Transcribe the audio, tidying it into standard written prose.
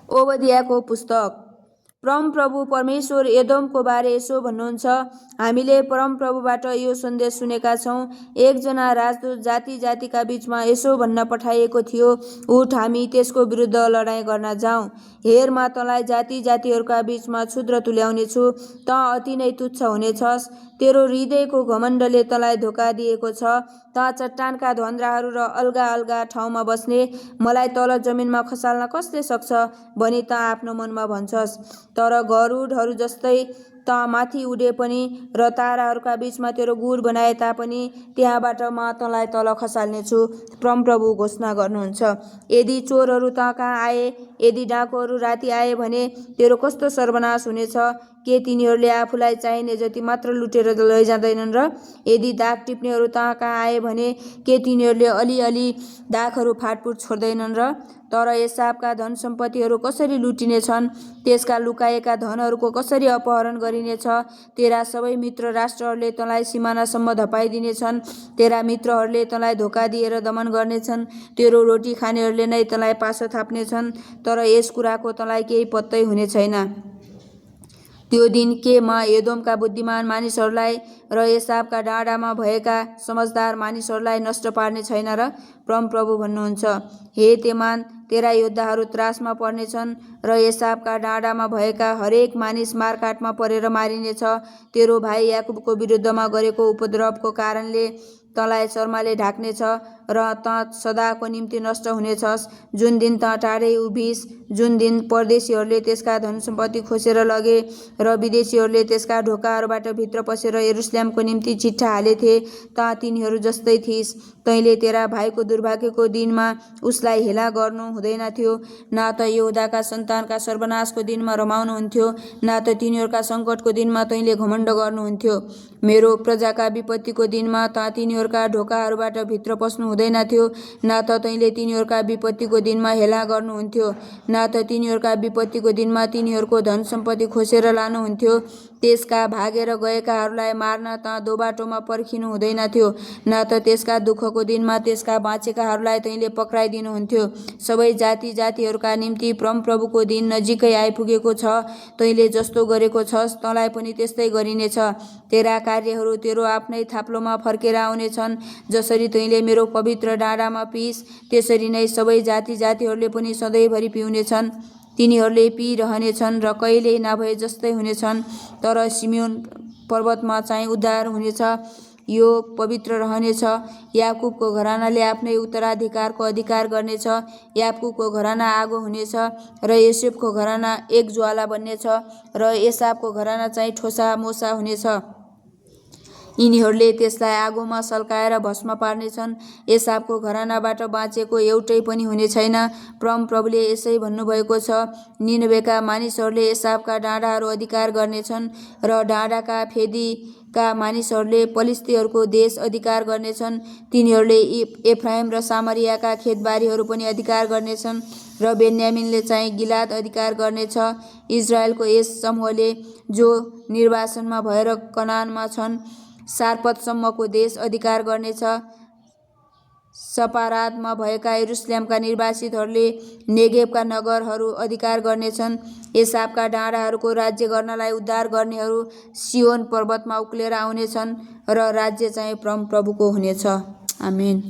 ओबद्याको पुस्तक। परमप्रभु परमेश्वर एदोमको बारे यसो भन्नुहुन्छ, हामीले परमप्रभुबाट यो सन्देश सुनेका छौँ। एकजना राजदूत जाति जातिका बीचमा यसो भन्न पठाइएको थियो, उठ, हामी त्यसको विरुद्ध लडाईँ गर्न जाउँ। हेर, म तँलाई जाति जातिहरूका बीचमा छुद्र तुल्याउनेछु, त अति नै तुच्छ हुनेछस्। तेरो हृदयको घमण्डले तँलाई धोका दिएको छ। त चट्टानका ध्वन्द्राहरू र अलगा अलगा ठाउँमा बस्ने, मलाई तल जमिनमा खसाल्न कसले सक्छ भनी त आफ्नो मनमा भन्छस्। तर गरुडहरू जस्तै त माथि उडे पनि र ताराहरूका बीचमा तेरो गुड बनाए तापनि त्यहाँबाट म तँलाई तल खसाल्नेछु, परमप्रभु घोषणा गर्नुहुन्छ। यदि चोरहरू त कहाँ आए, यदि डाकुहरू राति आए भने तेरो कस्तो सर्वनाश हुनेछ। के तिनीहरूले आफूलाई चाहिने जति मात्र लुटेर लैजाँदैनन् र? यदि दाग टिप्नेहरू त कहाँ आए भने के तिनीहरूले अलिअलि दागहरू फाटफुट छोड्दैनन् र? तर एसावका धन सम्पत्तिहरू कसरी लुटिनेछन्, त्यसका लुकाएका धनहरूको कसरी अपहरण गरिनेछ। तेरा सबै मित्र राष्ट्रहरूले तँलाई सिमानासम्म धपाइदिनेछन्। तेरा मित्रहरूले तँलाई धोका दिएर दमन गर्नेछन्। तेरो रोटी खानेहरूले नै तँलाई पासो थाप्नेछन्। तर यस कुराको तँलाई केही पत्तै हुने छैन। त्यो दिन के म एदोमका बुद्धिमान मानिसहरूलाई र एसावका डाँडामा भएका समझदार मानिसहरूलाई नष्ट पार्ने छैन र? परमप्रभु भन्नुहुन्छ। हे तेमान, तेरा योद्धाहरू त्रासमा पर्नेछन् र एसावका डाँडामा भएका हरेक मानिस मारकाटमा परेर मारिनेछ। तेरो भाइ याकुबको विरुद्धमा गरेको उपद्रवको कारणले तँलाई चर्मले ढाक्नेछ र त सदाको निम्ति नष्ट हुनेछस्। जुन दिन त टाढै उभिस्, जुन दिन परदेशीहरूले त्यसका धनसम्पत्ति खोसेर लगे र विदेशीहरूले त्यसका ढोकाहरूबाट भित्र पसेर यरुशलेमको निम्ति चिट्ठा हालेथे, त तिनीहरू जस्तै थिइस्। तैँले तेरा भाइको दुर्भाग्यको दिनमा उसलाई हेला गर्नु हुँदैन थियो, न त यहुदाका सन्तानका सर्वनाशको दिनमा रमाउनुहुन्थ्यो, न त तिनीहरूका सङ्कटको दिनमा तैँले घमण्ड गर्नुहुन्थ्यो। मेरो प्रजाका विपत्तिको दिनमा त तिनीहरूका ढोकाहरूबाट भित्र पस्नु हुँदैन थियो, न त तैँले तिनीहरूका विपत्तिको दिनमा हेला गर्नुहुन्थ्यो, न त तिनीहरूका विपत्तिको दिनमा तिनीहरूको धन सम्पत्ति खोसेर लानुहुन्थ्यो। त्यसका भागेर गएकाहरूलाई मार्न त दोबाटोमा पर्खिनु हुँदैन थियो, न त त्यसका दुःखको दिनमा त्यसका बाँचेकाहरूलाई तैँले पक्राइदिनुहुन्थ्यो। सबै जाति जातिहरूका निम्ति परमप्रभुको दिन नजिकै आइपुगेको छ। तैँले जस्तो गरेको छस्, तँलाई पनि त्यस्तै गरिनेछ। तेरा कार्यहरू तेरो आफ्नै थाप्लोमा फर्केर आउनेछन्। जसरी तैँले मेरो पवित्र डाँडामा पिइस्, त्यसरी नै सबै जाति जातिहरूले पनि सधैँभरि पिउनेछन्। तिनीहरूले पिइरहनेछन् र कहिल्यै नभए जस्तै हुनेछन्। तर सिमियोन पर्वतमा चाहिँ उद्धार हुनेछ, यो पवित्र रहनेछ। याकुबको घरानाले आफ्नै उत्तराधिकारको अधिकार गर्नेछ। याकुबको घराना आगो हुनेछ र योसेफको घराना एक ज्वाला बन्नेछ र एसावको घराना चाहिँ ठोसा मोसा हुनेछ। यिनीहरूले त्यसलाई आगोमा सल्काएर भस्म पार्नेछन्। एसावको घरानाबाट बाँचेको एउटै पनि हुने छैन। परमप्रभुले यसै भन्नुभएको छ। निनवेका मानिसहरूले एसावका डाँडाहरू अधिकार गर्नेछन् र डाँडाका फेदीका मानिसहरूले पलिश्तीहरूको देश अधिकार गर्नेछन्। तिनीहरूले एफ्राइम र सामरियाका खेतबारीहरू पनि अधिकार गर्नेछन् र बेन्यामिनले चाहिँ गिलाद अधिकार गर्नेछ। इजरायलको यस समूहले जो निर्वासनमा भएर कनानमा छन्, सारपतसम्मको देश अधिकार गर्नेछ। सपारादमा भएका यरुशलेमका निर्वासितहरूले नेगेवका नगरहरू अधिकार गर्नेछन्। एसावका डाँडाहरूको राज्य गर्नलाई उद्धार गर्नेहरू सियोन पर्वतमा उक्लेर आउनेछन् र राज्य चाहिँ परमप्रभुको हुनेछ। आमेन।